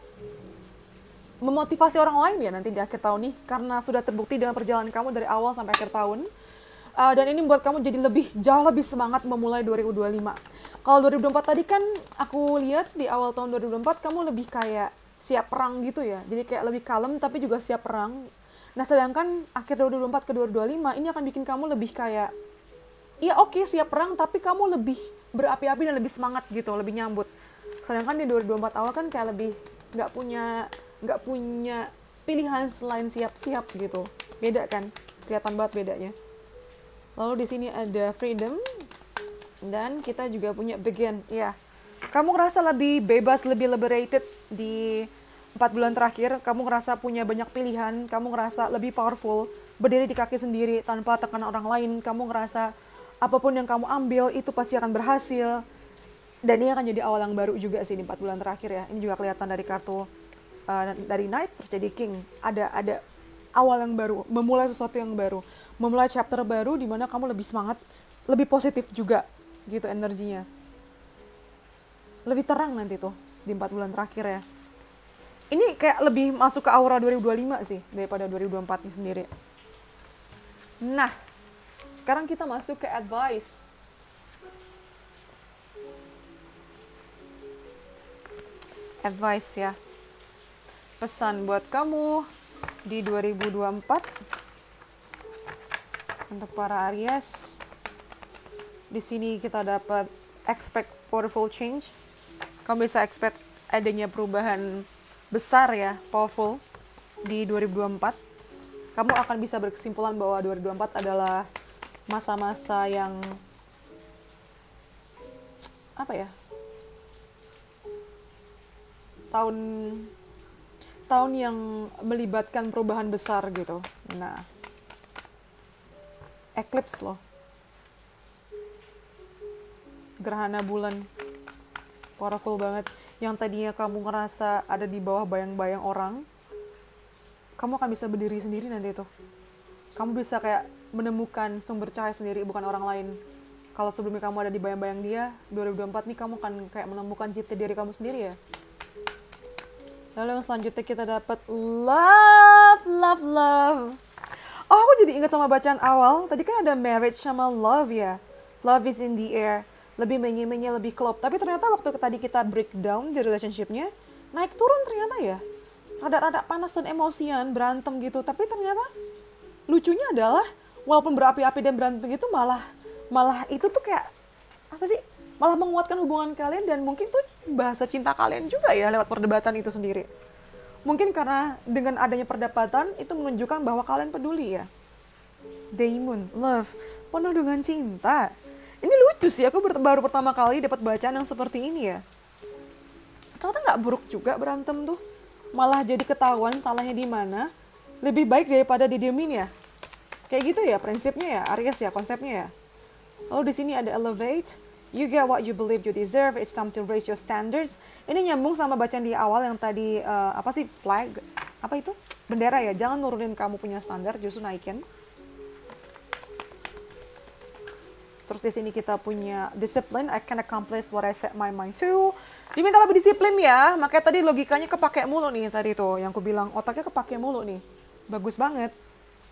[SPEAKER 1] memotivasi orang lain ya nanti di akhir tahun nih, karena sudah terbukti dalam perjalanan kamu dari awal sampai akhir tahun. Dan ini membuat kamu jadi jauh lebih semangat memulai 2025. Kalau 2024 tadi kan aku lihat di awal tahun 2024 kamu lebih kayak siap perang gitu ya. Jadi kayak lebih kalem tapi juga siap perang. Nah sedangkan akhir 2024 ke 2025 ini akan bikin kamu lebih kayak, iya oke, siap perang tapi kamu lebih berapi-api dan lebih semangat gitu, lebih nyambut. Sedangkan di 2024 awal kan kayak lebih nggak punya pilihan selain siap-siap gitu. Beda kan? Kelihatan banget bedanya. Lalu di sini ada Freedom dan kita juga punya Begin. Ya. Kamu ngerasa lebih bebas, lebih liberated di 4 bulan terakhir. Kamu ngerasa punya banyak pilihan, kamu ngerasa lebih powerful, berdiri di kaki sendiri tanpa tekanan orang lain. Kamu ngerasa apapun yang kamu ambil itu pasti akan berhasil. Dan ini akan jadi awal yang baru juga sih di 4 bulan terakhir ya. Ini juga kelihatan dari kartu dari Knight terus jadi King. Ada awal yang baru, memulai sesuatu yang baru, memulai chapter baru di mana kamu lebih semangat, lebih positif juga gitu energinya. Lebih terang nanti tuh di 4 bulan terakhir ya. Ini kayak lebih masuk ke aura 2025 sih daripada 2024 ini sendiri. Nah, sekarang kita masuk ke advice. Advice ya. Pesan buat kamu di 2024 untuk para Aries. Di sini kita dapat expect powerful change. Kamu bisa expect adanya perubahan besar ya, powerful di 2024. Kamu akan bisa berkesimpulan bahwa 2024 adalah masa-masa yang tahun yang melibatkan perubahan besar gitu. Nah, eclipse loh. Gerhana bulan. Powerful banget. Yang tadinya kamu ngerasa ada di bawah bayang-bayang orang, kamu akan bisa berdiri sendiri nanti tuh. Kamu bisa kayak menemukan sumber cahaya sendiri, bukan orang lain. Kalau sebelumnya kamu ada di bayang-bayang dia, 2024 nih kamu akan kayak menemukan jati diri kamu sendiri ya. Lalu yang selanjutnya kita dapat love. Oh, aku jadi ingat sama bacaan awal. Tadi kan ada marriage sama love ya. Love is in the air. Lebih menye-menye, lebih klop. Tapi ternyata waktu tadi kita breakdown di relationship-nya, naik turun ternyata ya. Rada-rada panas dan emosian, berantem gitu. Tapi ternyata lucunya adalah, walaupun berapi-api dan berantem gitu, malah itu tuh kayak, malah menguatkan hubungan kalian dan mungkin tuh bahasa cinta kalian juga ya lewat perdebatan itu sendiri. Mungkin karena dengan adanya perdebatan itu menunjukkan bahwa kalian peduli ya. Daemon, love, penuh dengan cinta. Ini lucu sih, aku baru pertama kali dapat bacaan yang seperti ini ya. Ternyata nggak buruk juga berantem tuh. Malah jadi ketahuan salahnya di mana. Lebih baik daripada didiemin ya. Kayak gitu ya prinsipnya ya, Aries ya konsepnya ya. Lalu di sini ada elevate. You get what you believe you deserve. It's time to raise your standards. Ini nyambung sama bacaan di awal yang tadi apa sih, flag? Apa itu? Bendera ya. Jangan nurunin kamu punya standar, justru naikin. Terus di sini kita punya discipline. I can accomplish what I set my mind to. Diminta lebih disiplin ya. Makanya tadi logikanya kepake mulu nih tadi tuh. Yang aku bilang otaknya kepake mulu nih. Bagus banget.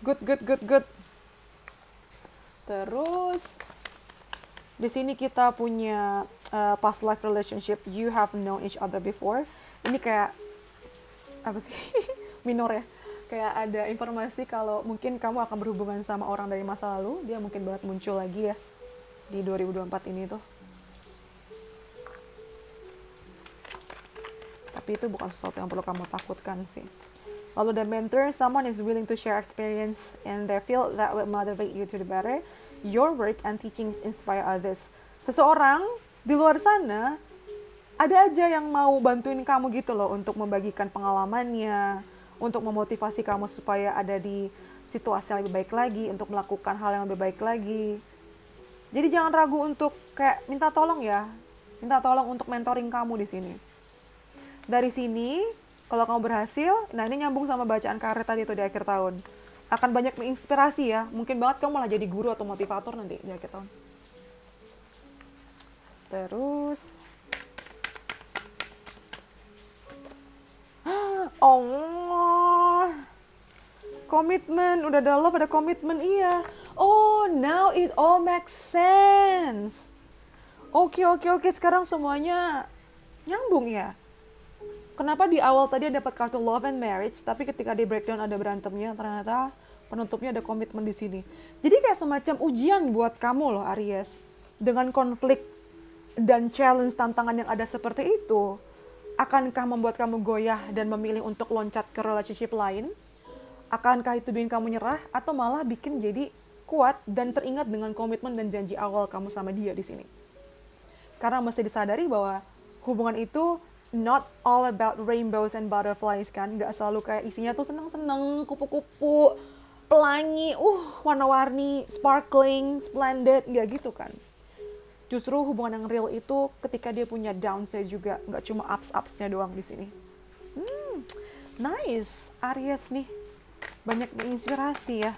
[SPEAKER 1] Good, good, good, good. Terus di sini kita punya past life relationship. You have known each other before. Ini kayak apa sih? Minor ya. Kayak ada informasi kalau mungkin kamu akan berhubungan sama orang dari masa lalu. Dia mungkin banget muncul lagi ya di 2024 ini tuh. Tapi itu bukan sesuatu yang perlu kamu takutkan sih. Lalu the mentor, someone is willing to share experience in their field that will motivate you to do better. Your work and teachings inspire others. Seseorang di luar sana ada aja yang mau bantuin kamu gitu loh untuk membagikan pengalamannya, untuk memotivasi kamu supaya ada di situasi yang lebih baik lagi, untuk melakukan hal yang lebih baik lagi. Jadi jangan ragu untuk kayak minta tolong ya. Minta tolong untuk mentoring kamu di sini. Dari sini, kalau kamu berhasil, nah ini nyambung sama bacaan karir tadi tuh di akhir tahun. Akan banyak menginspirasi ya. Mungkin banget kamu malah jadi guru atau motivator nanti di akhir tahun. Terus. Oh. Komitmen. Udah ada love, ada komitmen. Iya. Oh, now it all makes sense. Oke. Sekarang semuanya nyambung ya. Kenapa di awal tadi dapat kartu love and marriage, tapi ketika di breakdown ada berantemnya, ternyata penutupnya ada komitmen di sini. Jadi kayak semacam ujian buat kamu loh Aries. Dengan konflik dan challenge tantangan yang ada seperti itu, akankah membuat kamu goyah dan memilih untuk loncat ke relationship lain? Akankah itu bikin kamu nyerah atau malah bikin jadi kuat dan teringat dengan komitmen dan janji awal kamu sama dia di sini? Karena mesti disadari bahwa hubungan itu not all about rainbows and butterflies kan. Gak selalu kayak isinya tuh seneng-seneng, kupu-kupu, pelangi, warna-warni, sparkling, splendid, gak gitu kan. Justru hubungan yang real itu ketika dia punya downside juga, gak cuma ups-upsnya doang di sini. Nice, Aries nih, banyak menginspirasi ya.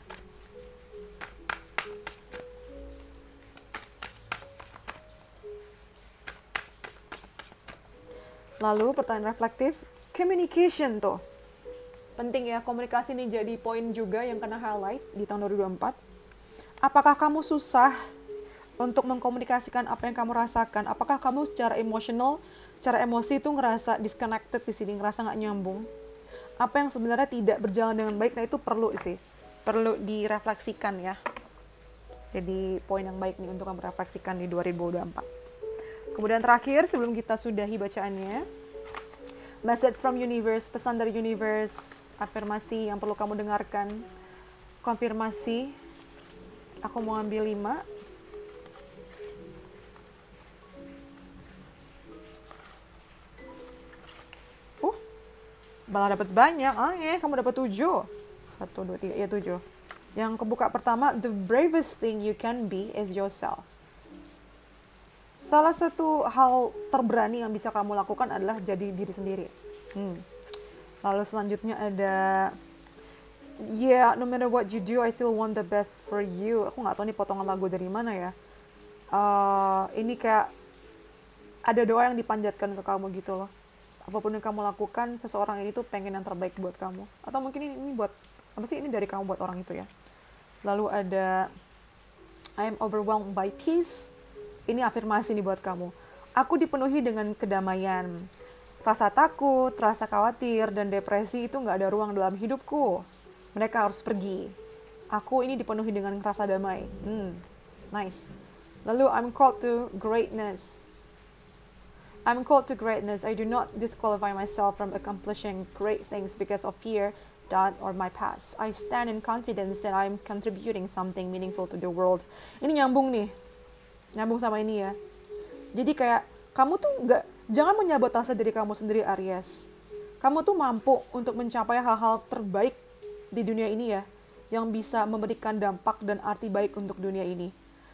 [SPEAKER 1] Lalu pertanyaan reflektif, communication tuh. Penting ya, komunikasi ini jadi poin juga yang kena highlight di tahun 2024. Apakah kamu susah untuk mengkomunikasikan apa yang kamu rasakan? Apakah kamu secara emosional, secara emosi itu ngerasa disconnected di sini, ngerasa nggak nyambung? Apa yang sebenarnya tidak berjalan dengan baik, nah itu perlu sih. Perlu direfleksikan ya. Jadi poin yang baik nih untuk kamu refleksikan di 2024. Kemudian terakhir, sebelum kita sudahi bacaannya, message from universe, pesan dari universe, afirmasi yang perlu kamu dengarkan, konfirmasi. Aku mau ambil 5. Malah dapat banyak. Kamu dapat 7. 1, 2, 3, ya 7. Yang kebuka pertama, the bravest thing you can be is yourself. Salah satu hal terberani yang bisa kamu lakukan adalah jadi diri sendiri. Lalu selanjutnya ada, no matter what you do, I still want the best for you. Aku nggak tahu nih potongan lagu dari mana ya. Ini kayak ada doa yang dipanjatkan ke kamu gitu loh. Apapun yang kamu lakukan, seseorang ini tuh pengen yang terbaik buat kamu. Atau mungkin ini buat, apa sih, ini dari kamu buat orang itu ya. Lalu ada, I am overwhelmed by peace. Ini afirmasi nih buat kamu. Aku dipenuhi dengan kedamaian. Rasa takut, rasa khawatir, dan depresi itu gak ada ruang dalam hidupku. Mereka harus pergi. Aku ini dipenuhi dengan rasa damai. Nice. Lalu, I'm called to greatness. I'm called to greatness. I do not disqualify myself from accomplishing great things because of fear, doubt, or my past. I stand in confidence that I'm contributing something meaningful to the world. Ini nyambung nih. Nyambung sama ini ya. Jadi kayak kamu tuh jangan menyabotase diri kamu sendiri, Aries. Kamu tuh mampu untuk mencapai hal-hal terbaik di dunia ini ya, yang bisa memberikan dampak dan arti baik untuk dunia ini.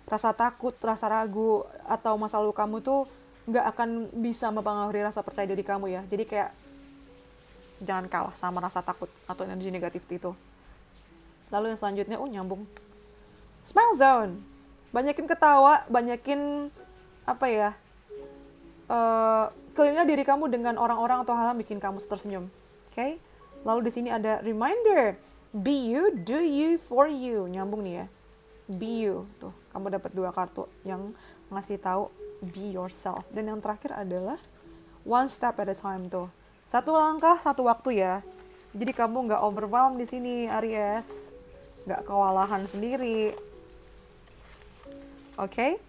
[SPEAKER 1] rasa takut, rasa ragu, atau masa lalu kamu tuh nggak akan bisa mempengaruhi rasa percaya diri kamu ya. Jadi kayak jangan kalah sama rasa takut atau energi negatif itu. Lalu yang selanjutnya, nyambung. Smile zone. Banyakin ketawa, banyakin kelilingilah diri kamu dengan orang-orang atau hal-hal yang bikin kamu tersenyum. Oke? Lalu di sini ada reminder. Be you, do you, for you. Nyambung nih ya. Be you. Tuh, kamu dapat 2 kartu yang ngasih tahu be yourself. Dan yang terakhir adalah one step at a time tuh. 1 langkah, 1 waktu ya. Jadi kamu nggak overwhelmed di sini, Aries. Nggak kewalahan sendiri. Okay?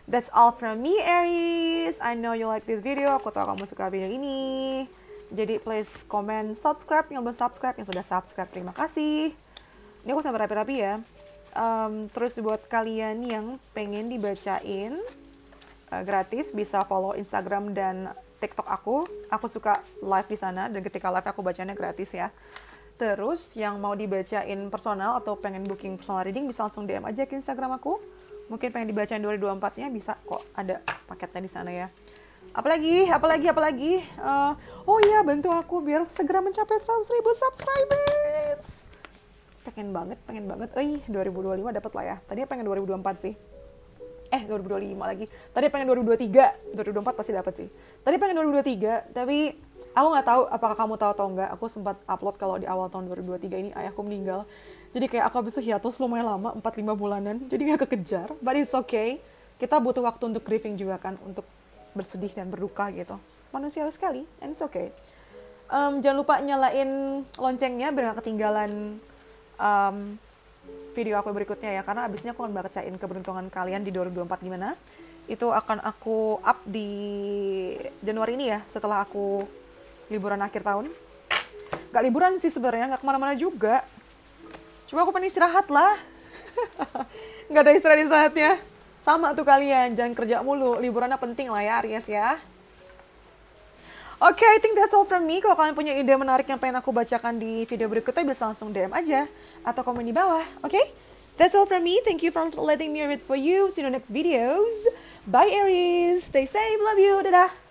[SPEAKER 1] That's all from me, Aries. I know you like this video. Aku tahu kamu suka video ini. Jadi please comment, subscribe. Yang belum subscribe, yang sudah subscribe, terima kasih. Ini aku sampai rapi-rapi ya. Terus buat kalian yang pengen dibacain gratis, bisa follow Instagram dan TikTok aku. Aku suka live di sana, dan ketika live aku bacanya gratis ya. Terus yang mau dibacain personal atau pengen booking personal reading, bisa langsung DM aja ke Instagram aku. Mungkin pengen dibacain 2024-nya, bisa kok, ada paketnya di sana ya. Apalagi? Oh iya, bantu aku biar segera mencapai 100.000 subscribers. Pengen banget. 2025 dapat lah ya. Tadinya pengen 2024 sih. 2025 lagi. Tadi pengen 2023, 2024 pasti dapat sih. Tadi pengen 2023, tapi aku nggak tahu apakah kamu tahu atau enggak. Aku sempat upload kalau di awal tahun 2023 ini ayahku meninggal. Jadi kayak aku habis itu hiatus lumayan lama, 4-5 bulanan. Jadi gak kekejar, but it's okay. Kita butuh waktu untuk grieving juga kan, untuk bersedih dan berduka gitu. Manusiawi sekali, and it's okay. Jangan lupa nyalain loncengnya biar gak ketinggalan video aku berikutnya ya. Karena abisnya aku akan bacain keberuntungan kalian di 2024 gimana. Itu akan aku up di Januari ini ya, setelah aku liburan akhir tahun. Gak liburan sih sebenarnya, gak kemana-mana juga. Cuma aku pengen istirahat lah. Gak ada istirahatnya. Sama tuh kalian, jangan kerja mulu. Liburannya penting lah ya, Aries ya. Oke, I think that's all from me. Kalau kalian punya ide menarik yang pengen aku bacakan di video berikutnya, bisa langsung DM aja. Atau komen di bawah, oke? That's all from me. Thank you for letting me read for you. See you in the next videos. Bye, Aries. Stay safe. Love you. Dadah.